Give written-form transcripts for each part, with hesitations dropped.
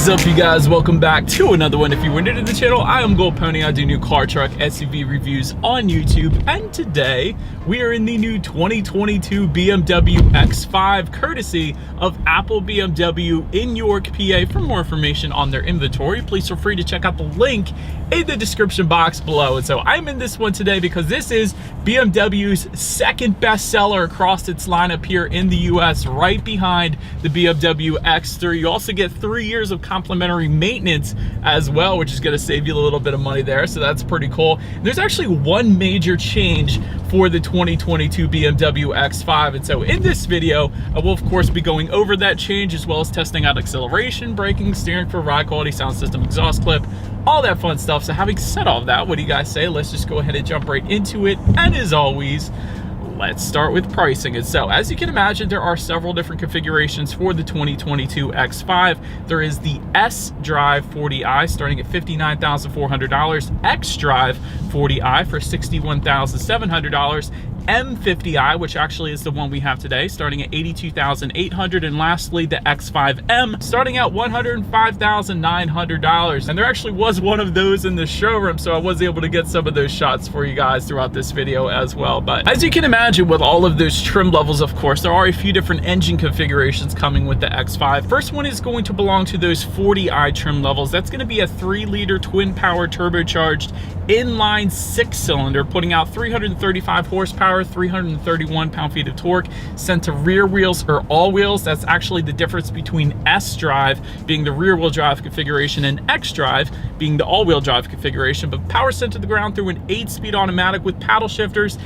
What's up, you guys? Welcome back to another one. If you were new to the channel, I am Gold Pony. I do new car, truck, SUV reviews on YouTube, and today we are in the new 2022 BMW X5 courtesy of Apple BMW in York, PA. For more information on their inventory, please feel free to check out the link in the description box below. And so I'm in this one today because this is BMW's second best seller across its lineup here in the US, right behind the BMW X3. You also get 3 years of complimentary maintenance as well, which is going to save you a little bit of money there, so that's pretty cool. There's actually one major change for the 2022 BMW X5, and so in this video I will of course be going over that change, as well as testing out acceleration, braking, steering for ride quality, sound system, exhaust clip, all that fun stuff. So having said all of that, what do you guys say? Let's just go ahead and jump right into it. And as always, let's start with pricing. And so, as you can imagine, there are several different configurations for the 2022 X5. There is the S Drive 40i starting at $59,400, X Drive 40i for $61,700, M50i, which actually is the one we have today, starting at $82,800, and lastly the X5M starting at $105,900. And there actually was one of those in the showroom, so I was able to get some of those shots for you guys throughout this video as well. But as you can imagine, with all of those trim levels, of course, there are a few different engine configurations coming with the X5. First one is going to belong to those 40i trim levels. That's going to be a 3-liter twin power turbocharged inline 6-cylinder, putting out 335 horsepower, 331 pound-feet of torque, sent to rear wheels or all wheels. That's actually the difference between S Drive being the rear-wheel drive configuration and X Drive being the all-wheel drive configuration, but power sent to the ground through an 8-speed automatic with paddle shifters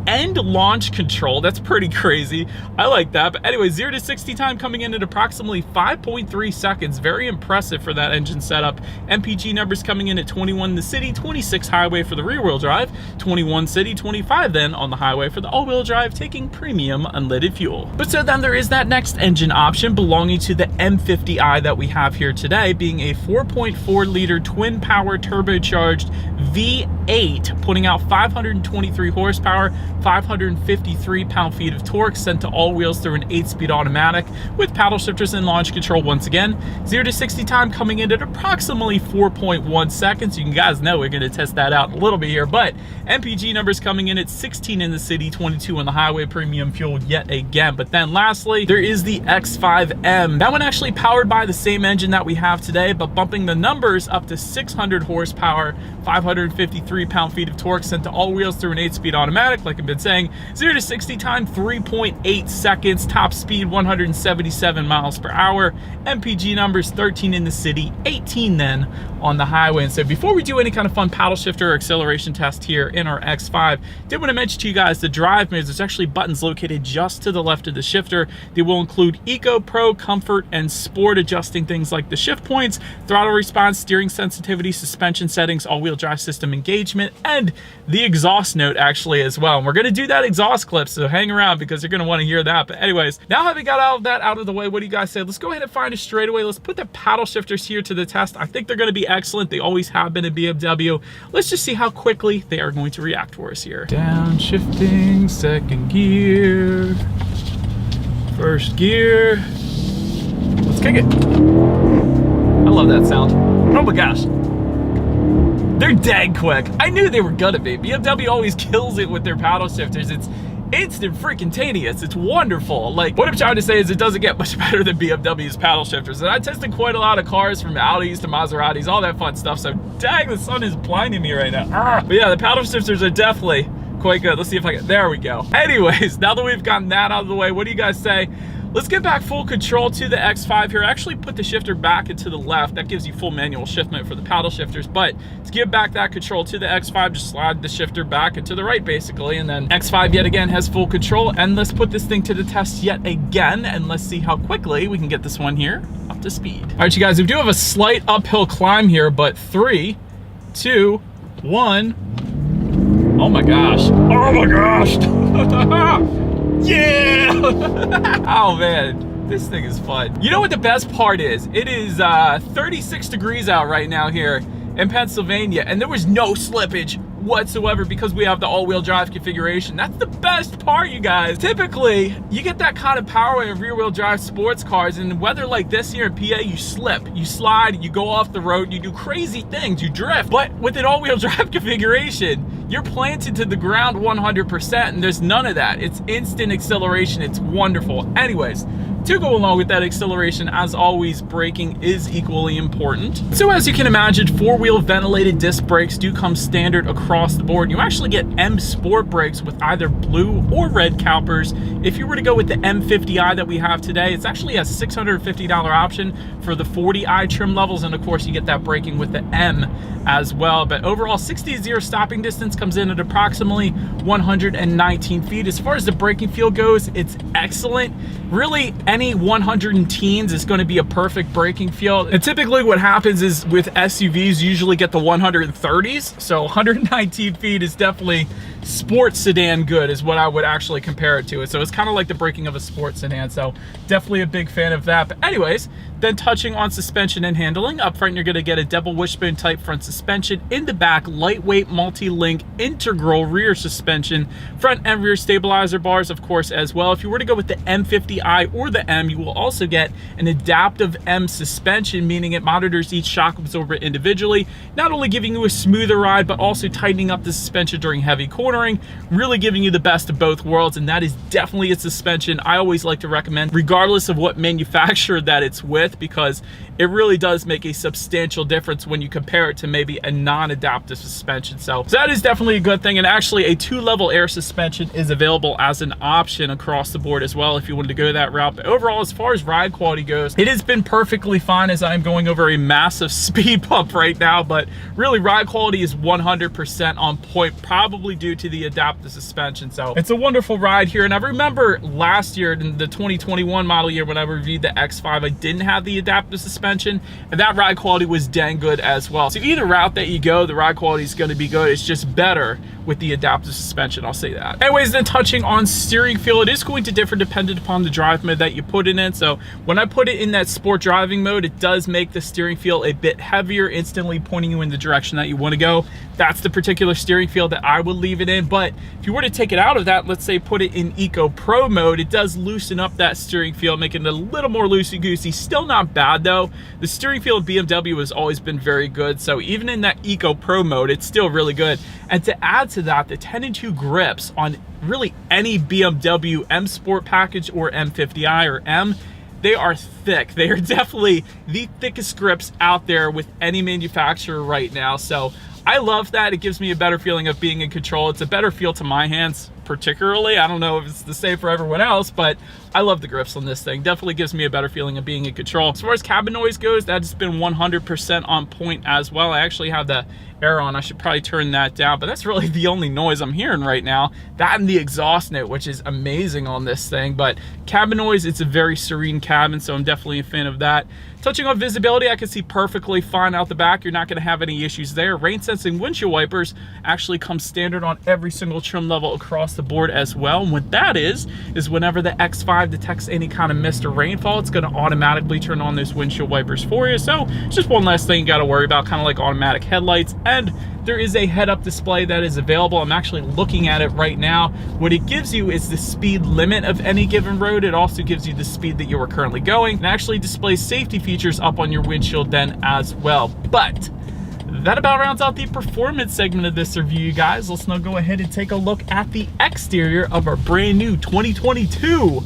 and launch control. That's pretty crazy. I like that. But anyway, 0 to 60 time coming in at approximately 5.3 seconds. Very impressive for that engine setup. MPG numbers coming in at 21 in the city, 26 highway for the rear wheel drive, 21 city, 25 then on the highway for the all wheel drive, taking premium unleaded fuel. But so then there is that next engine option belonging to the M50i that we have here today, being a 4.4 liter twin power turbocharged V8, putting out 523 horsepower, 553 pound-feet of torque, sent to all wheels through an 8-speed automatic with paddle shifters and launch control once again. 0 to 60 time coming in at approximately 4.1 seconds. You guys know we're going to test that out a little bit here, but MPG numbers coming in at 16 in the city, 22 on the highway, premium fuel yet again. But then lastly, there is the X5M. That one actually powered by the same engine that we have today, but bumping the numbers up to 600 horsepower, 553 pound-feet of torque, sent to all wheels through an 8-speed automatic, like I've been saying. 0 to 60 time 3.8 seconds, top speed 177 miles per hour, MPG numbers 13 in the city, 18 then on the highway. And so before we do any kind of fun paddle shifter or acceleration test here in our X5, did want to mention to you guys the drive modes. There's actually buttons located just to the left of the shifter. They will include Eco, Pro, Comfort, and Sport, adjusting things like the shift points, throttle response, steering sensitivity, suspension settings, all-wheel drive system engagement, and the exhaust note actually as well. And we're going to do that exhaust clip, so hang around because you're going to want to hear that. But anyways, now having got all of that out of the way, what do you guys say? Let's go ahead and find a straightaway. Let's put the paddle shifters here to the test. I think they're going to be excellent. They always have been at BMW. Let's just see how quickly they are going to react for us here. Downshifting, second gear, first gear. Let's kick it. I love that sound. Oh my gosh. They're dang quick. I knew they were gonna be. BMW always kills it with their paddle shifters. It's instant freaking taneous. It's wonderful. Like, what I'm trying to say is it doesn't get much better than BMW's paddle shifters. And I tested quite a lot of cars, from Audis to Maseratis, all that fun stuff. So dang, the sun is blinding me right now. But yeah, the paddle shifters are definitely quite good. Let's see if I can, there we go. Anyways, now that we've gotten that out of the way, what do you guys say? Let's get back full control to the X5 here. Actually put the shifter back into the left. That gives you full manual shiftment for the paddle shifters. But to give back that control to the X5, just slide the shifter back into the right basically. And then X5 yet again has full control. And let's put this thing to the test yet again. And let's see how quickly we can get this one here up to speed. All right, you guys, we do have a slight uphill climb here, but 3, 2, 1. Oh my gosh. Oh my gosh. Yeah! Oh man, this thing is fun. You know what the best part is? It is 36 degrees out right now here in Pennsylvania, and there was no slippage whatsoever because we have the all-wheel drive configuration. That's the best part, you guys. Typically, you get that kind of power in rear-wheel drive sports cars, and weather like this here in PA, you slip, you slide, you go off the road, you do crazy things, you drift. But with an all-wheel drive configuration, you're planted to the ground 100%, and there's none of that. It's instant acceleration. It's wonderful. Anyways, to go along with that acceleration, as always, braking is equally important. So as you can imagine, four-wheel ventilated disc brakes do come standard across the board. You actually get M Sport brakes with either blue or red calipers. If you were to go with the M50i that we have today, it's actually a $650 option for the 40i trim levels, and of course you get that braking with the M as well. But overall, 60-0 stopping distance comes in at approximately 119 feet. As far as the braking feel goes, it's excellent. Really, any 110s is going to be a perfect braking feel. And typically what happens is with SUVs, you usually get the 130s. So 119 feet is definitely sports sedan good, is what I would actually compare it to. So it's kind of like the braking of a sports sedan. So definitely a big fan of that. But anyways, then touching on suspension and handling, up front you're going to get a double wishbone type front suspension. In the back, lightweight multi-link integral rear suspension, front and rear stabilizer bars of course as well. If you were to go with the M50i or the M, you will also get an adaptive M suspension, meaning it monitors each shock absorber individually, not only giving you a smoother ride but also tightening up the suspension during heavy cornering, really giving you the best of both worlds. And that is definitely a suspension I always like to recommend regardless of what manufacturer that it's with, because it really does make a substantial difference when you compare it to maybe a non-adaptive suspension. So that is definitely a good thing. And actually a 2-level air suspension is available as an option across the board as well if you wanted to go that route. But overall, as far as ride quality goes, it has been perfectly fine as I'm going over a massive speed bump right now. But really, ride quality is 100% on point, probably due to the adaptive suspension. So it's a wonderful ride here. And I remember last year in the 2021 model year when I reviewed the X5, I didn't have the adaptive suspension, and that ride quality was dang good as well. So either route that you go, the ride quality is going to be good. It's just better with the adaptive suspension, I'll say that. Anyways, then touching on steering feel, it is going to differ dependent upon the drive mode that you put it in. So when I put it in that sport driving mode, it does make the steering feel a bit heavier, instantly pointing you in the direction that you want to go. That's the particular steering feel that I would leave it in. But if you were to take it out of that, let's say put it in Eco Pro mode, it does loosen up that steering feel, making it a little more loosey-goosey. Still not bad though. The steering feel of BMW has always been very good. So even in that Eco Pro mode, it's still really good. And to add to that, the 10-2 grips on really any BMW M Sport package or M50i or M, they are thick. They are definitely the thickest grips out there with any manufacturer right now. So I love that. It gives me a better feeling of being in control. It's a better feel to my hands particularly. I don't know if it's the same for everyone else, but I love the grips on this thing. Definitely gives me a better feeling of being in control. As far as cabin noise goes, that's been 100% on point as well. I actually have the air on. I should probably turn that down, but that's really the only noise I'm hearing right now. That and the exhaust note, which is amazing on this thing. But cabin noise, it's a very serene cabin, so I'm definitely a fan of that. Touching on visibility, I can see perfectly fine out the back. You're not going to have any issues there. Rain sensing windshield wipers actually come standard on every single trim level across the board as well. And what that is whenever the X5 detects any kind of mist or rainfall, it's going to automatically turn on those windshield wipers for you. So it's just one less thing you got to worry about, kind of like automatic headlights. And there is a head-up display that is available. I'm actually looking at it right now. What it gives you is the speed limit of any given road. It also gives you the speed that you are currently going, and actually displays safety features up on your windshield then as well. But that about rounds out the performance segment of this review, you guys. Let's now go ahead and take a look at the exterior of our brand new 2022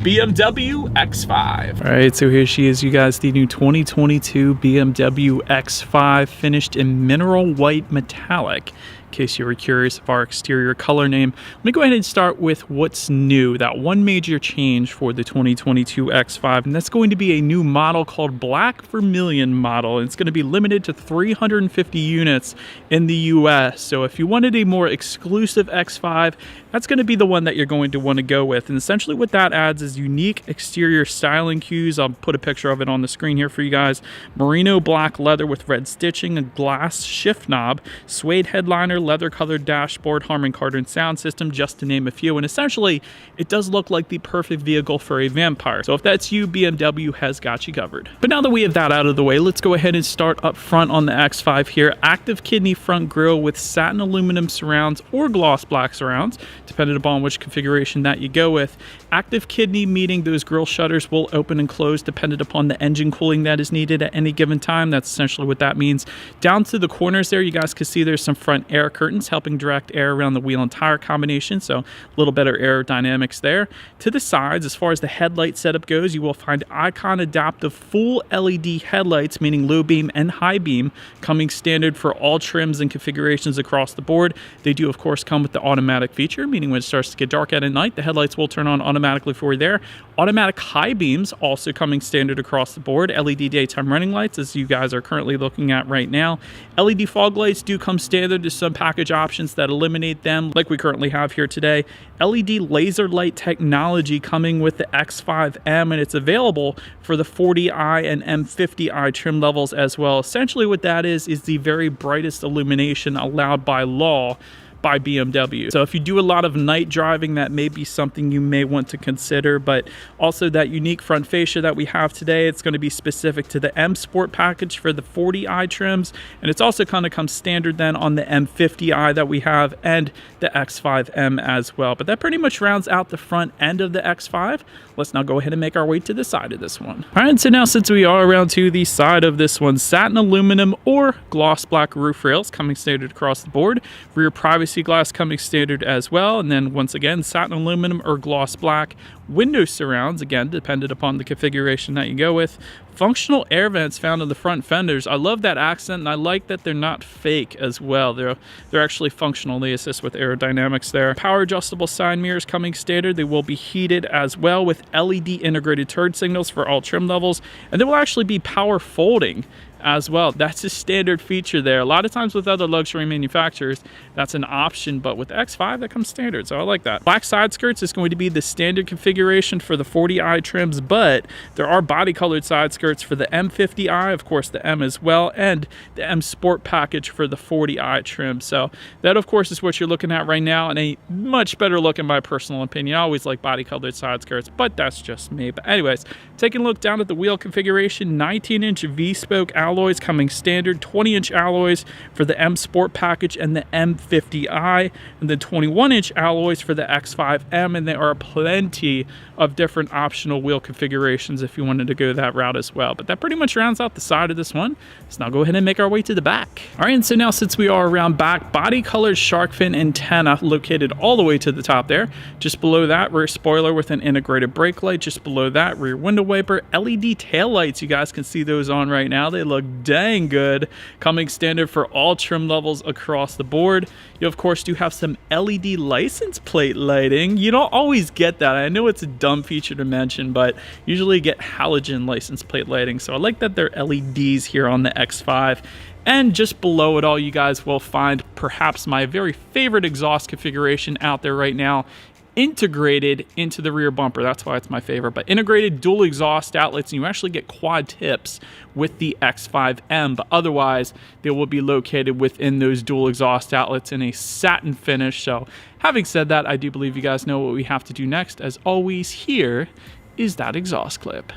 BMW X5. All right, so here she is, you guys, the new 2022 BMW X5, finished in mineral white metallic. In case you were curious of our exterior color name, let me go ahead and start with what's new. That one major change for the 2022 X5, and that's going to be a new model called Black Vermilion model. It's going to be limited to 350 units in the US. So if you wanted a more exclusive X5, that's going to be the one that you're going to want to go with. And essentially what that adds is unique exterior styling cues. I'll put a picture of it on the screen here for you guys. Merino black leather with red stitching, a glass shift knob, suede headliner leather colored dashboard, Harman Kardon sound system, just to name a few. And essentially, it does look like the perfect vehicle for a vampire. So if that's you, BMW has got you covered. But now that we have that out of the way, let's go ahead and start up front on the X5 here. Active kidney front grille with satin aluminum surrounds or gloss black surrounds, depending upon which configuration that you go with. Active kidney, meaning those grille shutters will open and close dependent upon the engine cooling that is needed at any given time. That's essentially what that means. Down to the corners there, you guys can see there's some front air curtains helping direct air around the wheel and tire combination, so a little better aerodynamics there. To the sides, as far as the headlight setup goes, you will find icon adaptive full LED headlights, meaning low beam and high beam, coming standard for all trims and configurations across the board. They do, of course, come with the automatic feature, meaning when it starts to get dark out at night, the headlights will turn on automatically for you there. Automatic high beams also coming standard across the board. LED daytime running lights, as you guys are currently looking at right now. LED fog lights do come standard. There's some package options that eliminate them, like we currently have here today. LED laser light technology coming with the X5M, and it's available for the 40i and M50i trim levels as well. Essentially what that is the very brightest illumination allowed by law by BMW. So if you do a lot of night driving, that may be something you may want to consider. But also that unique front fascia that we have today, it's going to be specific to the M Sport package for the 40i trims, and it's also kind of comes standard then on the M50i that we have and the X5M as well. But that pretty much rounds out the front end of the X5. Let's now go ahead and make our way to the side of this one. All right, so now since we are around to the side of this one, satin aluminum or gloss black roof rails coming standard across the board. Rear privacy glass coming standard as well, and then once again satin aluminum or gloss black. Window surrounds, again dependent upon the configuration that you go with. Functional air vents found on the front fenders. I love that accent, and I like that they're not fake as well. They're actually functional. They assist with aerodynamics there. Power adjustable side mirrors coming standard. They will be heated as well with LED integrated turn signals for all trim levels, and they will actually be power folding as well. That's a standard feature there. A lot of times with other luxury manufacturers, that's an option, but with X5, that comes standard, so I like that. Black side skirts is going to be the standard configuration for the 40i trims, but there are body colored side skirts for the M50i, of course the M as well, and the M Sport package for the 40i trim. So that, of course, is what you're looking at right now, and a much better look in my personal opinion. I always like body colored side skirts, but that's just me. But anyways, taking a look down at the wheel configuration, 19-inch V-spoke alloys coming standard, 20-inch alloys for the M Sport package and the M50i, and then 21-inch alloys for the X5M, and there are plenty of different optional wheel configurations if you wanted to go that route as well. But that pretty much rounds out the side of this one. Let's now go ahead and make our way to the back. All right, and so now since we are around back, body colored shark fin antenna located all the way to the top there. Just below that, rear spoiler with an integrated brake light. Just below that, rear window wiper. LED tail lights, you guys can see those on right now. They look dang good, coming standard for all trim levels across the board. You of course do have some LED license plate lighting. You don't always get that. I know it's a dumb feature to mention, but usually you get halogen license plate lighting, so I like that they're LEDs here on the X5. And just below it all, you guys will find perhaps my very favorite exhaust configuration out there right now, integrated into the rear bumper. That's why it's my favorite. But integrated dual exhaust outlets, and you actually get quad tips with the X5M, but otherwise they will be located within those dual exhaust outlets in a satin finish. So having said that, I do believe you guys know what we have to do next. As always, here is that exhaust clip.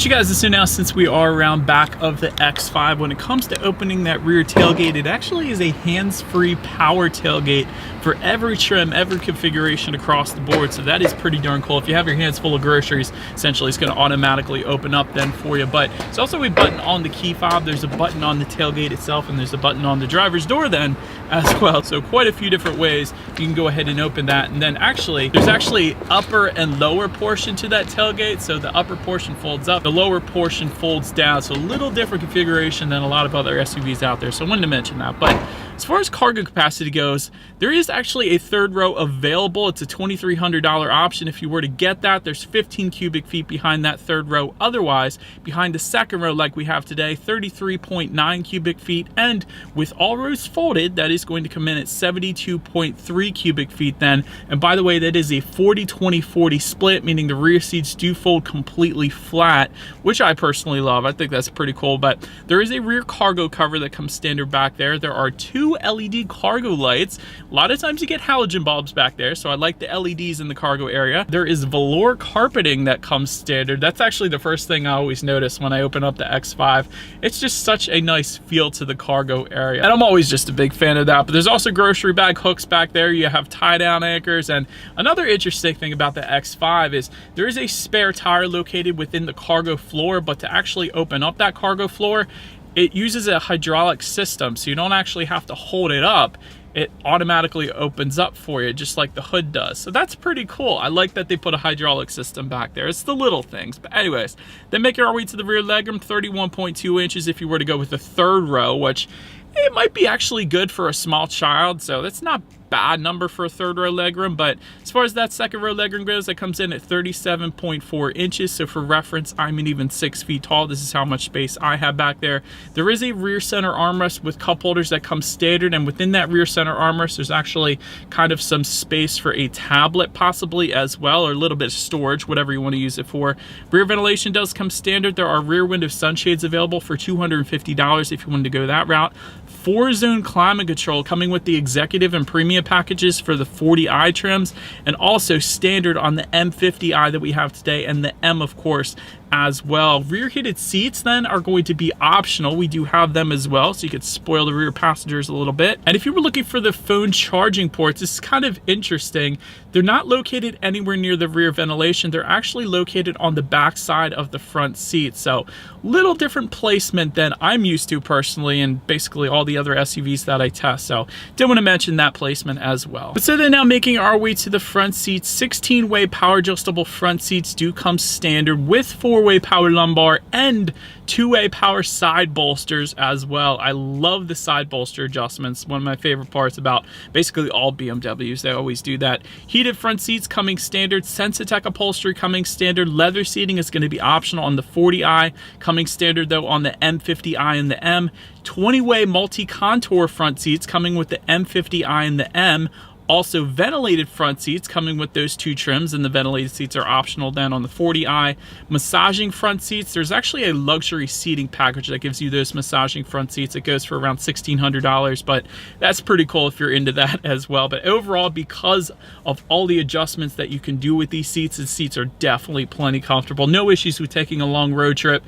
You guys, so now since we are around back of the X5, when it comes to opening that rear tailgate, it actually is a hands-free power tailgate for every trim, every configuration across the board. So that is pretty darn cool. If you have your hands full of groceries, essentially it's going to automatically open up then for you. But it's also a button on the key fob, there's a button on the tailgate itself, and there's a button on the driver's door then as well. So quite a few different ways you can go ahead and open that. And then there's actually upper and lower portion to that tailgate. So the upper portion folds up, the lower portion folds down. So a little different configuration than a lot of other SUVs out there. So I wanted to mention that. But As far as cargo capacity goes, there is actually a third row available. It's a $2,300 option. If you were to get that, there's 15 cubic feet behind that third row. Otherwise, behind the second row like we have today, 33.9 cubic feet. And with all rows folded, that is going to come in at 72.3 cubic feet then. And by the way, that is a 40-20-40 split, meaning the rear seats do fold completely flat, which I personally love. I think that's pretty cool. But there is a rear cargo cover that comes standard back there. There are 2 LED cargo lights. A lot of times you get halogen bulbs back there, so I like the LEDs in the cargo area. There is velour carpeting that comes standard. That's actually the first thing I always notice when I open up the X5. It's just such a nice feel to the cargo area, and I'm always just a big fan of that. But there's also grocery bag hooks back there. You have tie-down anchors, and another interesting thing about the X5 is there is a spare tire located within the cargo floor, but to actually open up that cargo floor, it uses a hydraulic system, so you don't actually have to hold it up. It automatically opens up for you, just like the hood does. So that's pretty cool. I like that they put a hydraulic system back there. It's the little things. But anyways, then making our way to the rear legroom, 31.2 inches if you were to go with the third row, which it might be actually good for a small child. So that's not bad number for a third row legroom. But as far as that second row legroom goes, that comes in at 37.4 inches. So for reference, I'm an even 6 feet tall. This is how much space I have back there. There is a rear center armrest with cup holders that come standard, and within that rear center armrest, there's actually kind of some space for a tablet possibly as well, or a little bit of storage, whatever you want to use it for. Rear ventilation does come standard. There are rear window sunshades available for $250 if you wanted to go that route. 4-zone climate control coming with the executive and premium packages for the 40i trims, and also standard on the M50i that we have today, and the M, of course, as well. Rear heated seats then are going to be optional. We do have them as well, so you could spoil the rear passengers a little bit. And if you were looking for the phone charging ports, this is kind of interesting. They're not located anywhere near the rear ventilation. They're actually located on the back side of the front seat. So little different placement than I'm used to personally, and basically all the other SUVs that I test. So did want to mention that placement as well. But so then now making our way to the front seats, 16-way power adjustable front seats do come standard with 4-way power lumbar and 2-way power side bolsters as well. I love the side bolster adjustments. One of my favorite parts about basically all BMWs. They always do that. Heated front seats coming standard. Sensitech upholstery coming standard. Leather seating is going to be optional on the 40i. Coming standard though on the M50i and the M. 20-way multi-contour front seats coming with the M50i and the M. Also ventilated front seats coming with those 2 trims, and the ventilated seats are optional then on the 40i. Massaging front seats. There's actually a luxury seating package that gives you those massaging front seats. It goes for around $1,600, but that's pretty cool if you're into that as well. But overall, because of all the adjustments that you can do with these seats, the seats are definitely plenty comfortable. No issues with taking a long road trip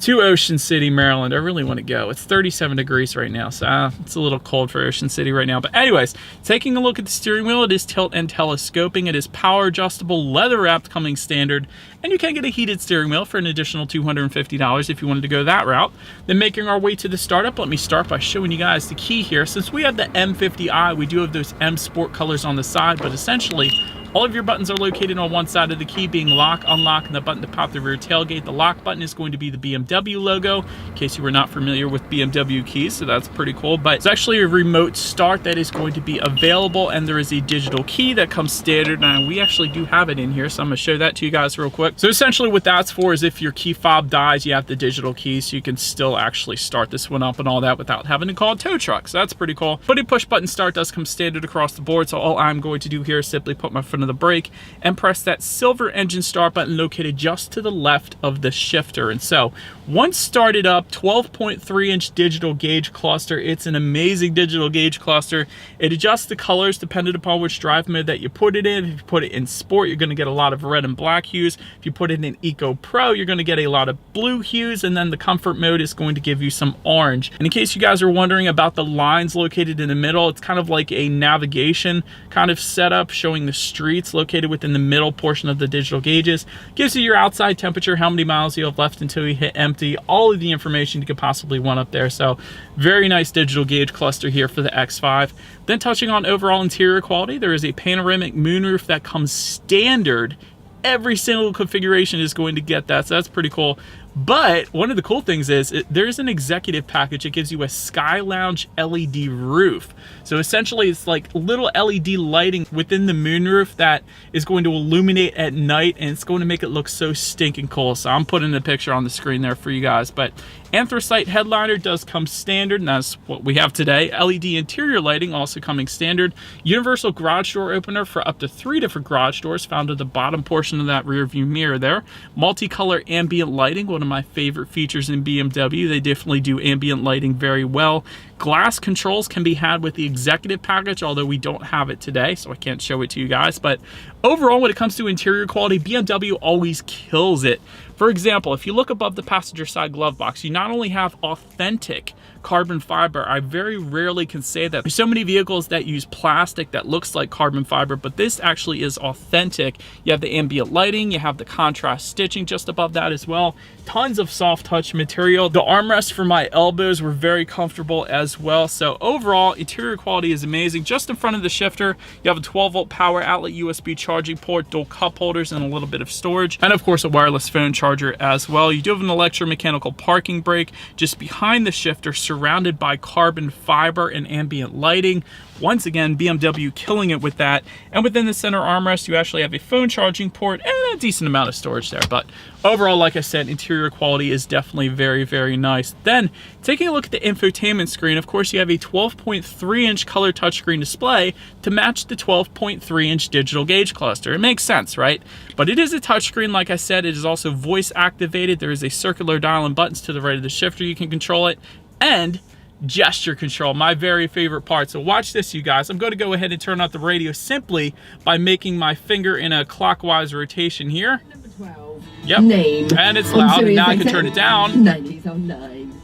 to Ocean City, Maryland. I really want to go. It's 37 degrees right now, so it's a little cold for Ocean City right now. But anyways, taking a look at the steering wheel, it is tilt and telescoping. It is power adjustable, leather wrapped coming standard, and you can get a heated steering wheel for an additional $250 if you wanted to go that route. Then making our way to the startup, let me start by showing you guys the key here. Since we have the M50i, we do have those M Sport colors on the side, but essentially all of your buttons are located on one side of the key, being lock, unlock, and the button to pop the rear tailgate. The lock button is going to be the BMW logo, in case you were not familiar with BMW keys, so that's pretty cool. But it's actually a remote start that is going to be available, and there is a digital key that comes standard, and we actually do have it in here, so I'm going to show that to you guys real quick. So essentially what that's for is if your key fob dies, you have the digital key, so you can still actually start this one up and all that without having to call a tow truck, so that's pretty cool. But a push button start does come standard across the board, so all I'm going to do here is simply put my foot on the brake and press that silver engine start button located just to the left of the shifter. And so once started up, 12.3-inch digital gauge cluster. It's an amazing digital gauge cluster. It adjusts the colors depending upon which drive mode that you put it in. If you put it in sport, you're going to get a lot of red and black hues. If you put it in Eco Pro, you're going to get a lot of blue hues, and then the comfort mode is going to give you some orange. And in case you guys are wondering about the lines located in the middle, it's kind of like a navigation kind of setup showing the streets located within the middle portion of the digital gauges. Gives you your outside temperature, how many miles you have left until you hit empty, all of the information you could possibly want up there. So very nice digital gauge cluster here for the X5. Then touching on overall interior quality, there is a panoramic moonroof that comes standard. Every single configuration is going to get that, so that's pretty cool. But one of the cool things is there's an executive package that gives you a Sky Lounge LED roof. So essentially it's like little LED lighting within the moonroof that is going to illuminate at night, and it's going to make it look so stinking cool. So I'm putting a picture on the screen there for you guys. But anthracite headliner does come standard, and that's what we have today. LED interior lighting also coming standard. Universal garage door opener for up to 3 different garage doors found at the bottom portion of that rear view mirror there. Multicolor ambient lighting, one of my favorite features in BMW. They definitely do ambient lighting very well. Glass controls can be had with the executive package, although we don't have it today, so I can't show it to you guys. But overall, when it comes to interior quality, BMW always kills it. For example, if you look above the passenger side glove box, you not only have authentic carbon fiber. I very rarely can say that. There's so many vehicles that use plastic that looks like carbon fiber, but this actually is authentic. You have the ambient lighting, you have the contrast stitching just above that as well. Tons of soft touch material. The armrests for my elbows were very comfortable as well. So overall, interior quality is amazing. Just in front of the shifter, you have a 12-volt power outlet, USB charging port, dual cup holders, and a little bit of storage. And of course, a wireless phone charger as well. You do have an electromechanical parking brake just behind the shifter, surrounded by carbon fiber and ambient lighting. Once again, BMW killing it with that. And within the center armrest, you actually have a phone charging port and a decent amount of storage there. But overall, like I said, interior quality is definitely very, very nice. Then, taking a look at the infotainment screen, of course, you have a 12.3-inch color touchscreen display to match the 12.3-inch digital gauge cluster. It makes sense, right? But it is a touchscreen, like I said. It is also voice activated. There is a circular dial and buttons to the right of the shifter. You can control it. And gesture control, my very favorite part. So watch this, you guys. I'm going to go ahead and turn out the radio simply by making my finger in a clockwise rotation here. Number 12. Yep. Name. And it's loud. And now I can turn it down. 90s on 9.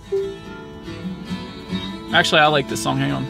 Actually, I like this song. Hang on.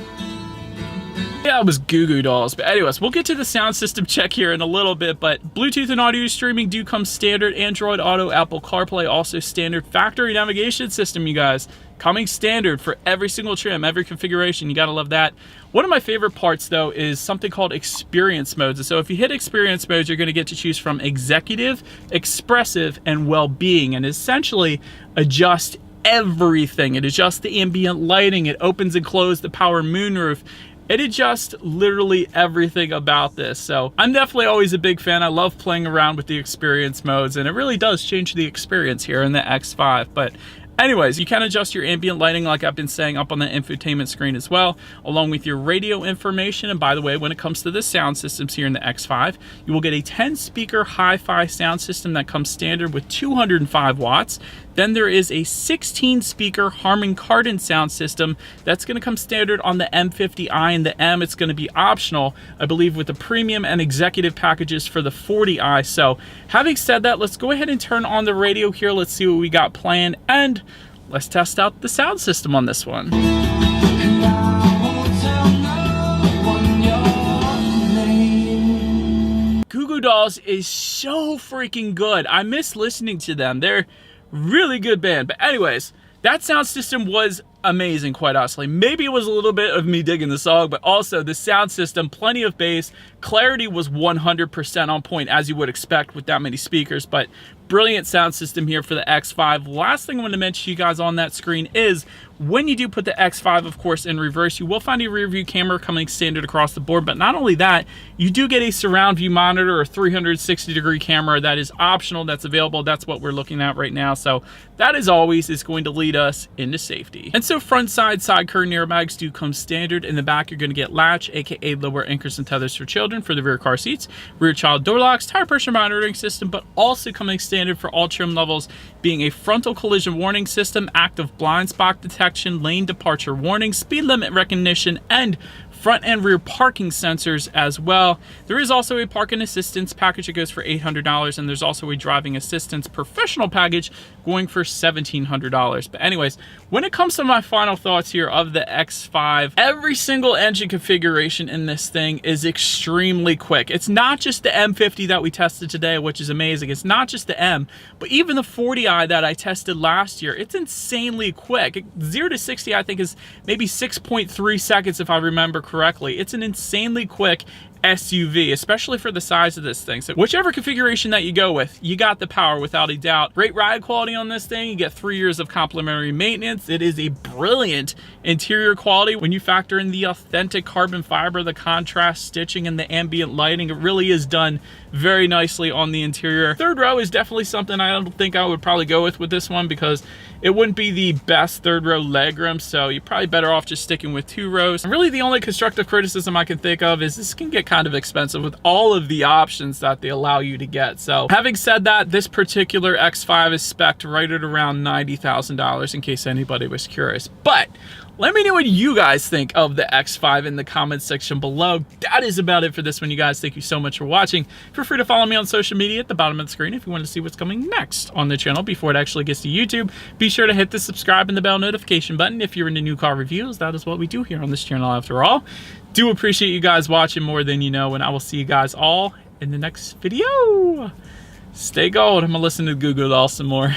Yeah, it was Goo Goo Dolls. But anyways, we'll get to the sound system check here in a little bit, but Bluetooth and audio streaming do come standard. Android Auto, Apple CarPlay also standard. Factory navigation system, you guys, coming standard for every single trim, every configuration. You gotta love that. One of my favorite parts, though, is something called experience modes. So if you hit experience modes, you're gonna get to choose from executive, expressive, and well-being, and essentially adjust everything. It adjusts the ambient lighting. It opens and closes the power moonroof. It adjusts literally everything about this. So I'm definitely always a big fan. I love playing around with the experience modes, and it really does change the experience here in the X5. But anyways, you can adjust your ambient lighting, like I've been saying, up on the infotainment screen as well, along with your radio information. And by the way, when it comes to the sound systems here in the X5, you will get a 10-speaker hi-fi sound system that comes standard with 205 watts. Then there is a 16-speaker Harman Kardon sound system that's going to come standard on the M50i and the M. It's going to be optional, I believe, with the premium and executive packages for the 40i. So having said that, let's go ahead and turn on the radio here. Let's see what we got planned, and let's test out the sound system on this one. Goo Goo Dolls is so freaking good. I miss listening to them. They're really good band. But anyways, that sound system was amazing, quite honestly. Maybe it was a little bit of me digging the song, but also the sound system, plenty of bass. Clarity was 100% on point, as you would expect with that many speakers, but brilliant sound system here for the X5. Last thing I want to mention to you guys on that screen is when you do put the X5, of course, in reverse, you will find a rear view camera coming standard across the board. But not only that, you do get a surround view monitor or 360-degree camera that is optional, that's available. That's what we're looking at right now. So that, as always, is going to lead us into safety. And so front side curtain airbags do come standard. In the back, you're going to get latch, aka lower anchors and tethers for children for the rear car seats, rear child door locks, tire pressure monitoring system, but also coming standard for all trim levels, being a frontal collision warning system, active blind spot detection, lane departure warning, speed limit recognition, and front and rear parking sensors as well. There is also a parking assistance package that goes for $800, and there's also a driving assistance professional package going for $1,700. But anyways, when it comes to my final thoughts here of the X5, every single engine configuration in this thing is extremely quick. It's not just the M50 that we tested today, which is amazing. It's not just the M, but even the 40i that I tested last year, it's insanely quick. 0 to 60, I think, is maybe 6.3 seconds if I remember correctly, it's an insanely quick SUV, especially for the size of this thing. So whichever configuration that you go with, you got the power without a doubt. Great ride quality on this thing. You get 3 years of complimentary maintenance. It is a brilliant interior quality when you factor in the authentic carbon fiber, the contrast stitching, and the ambient lighting. It really is done very nicely on the interior. Third row is definitely something I don't think I would probably go with this one, because it wouldn't be the best third row legroom, so you're probably better off just sticking with 2 rows. And really the only constructive criticism I can think of is this can get kind of expensive with all of the options that they allow you to get. So having said that, this particular X5 is spec'd right at around $90,000 in case anybody was curious. But let me know what you guys think of the X5 in the comments section below. That is about it for this one, you guys. Thank you so much for watching. Feel free to follow me on social media at the bottom of the screen if you want to see what's coming next on the channel before it actually gets to YouTube. Be sure to hit the subscribe and the bell notification button if you're into new car reviews. That is what we do here on this channel after all. Do appreciate you guys watching more than you know, and I will see you guys all in the next video. Stay gold. I'm gonna listen to Google Doll some more.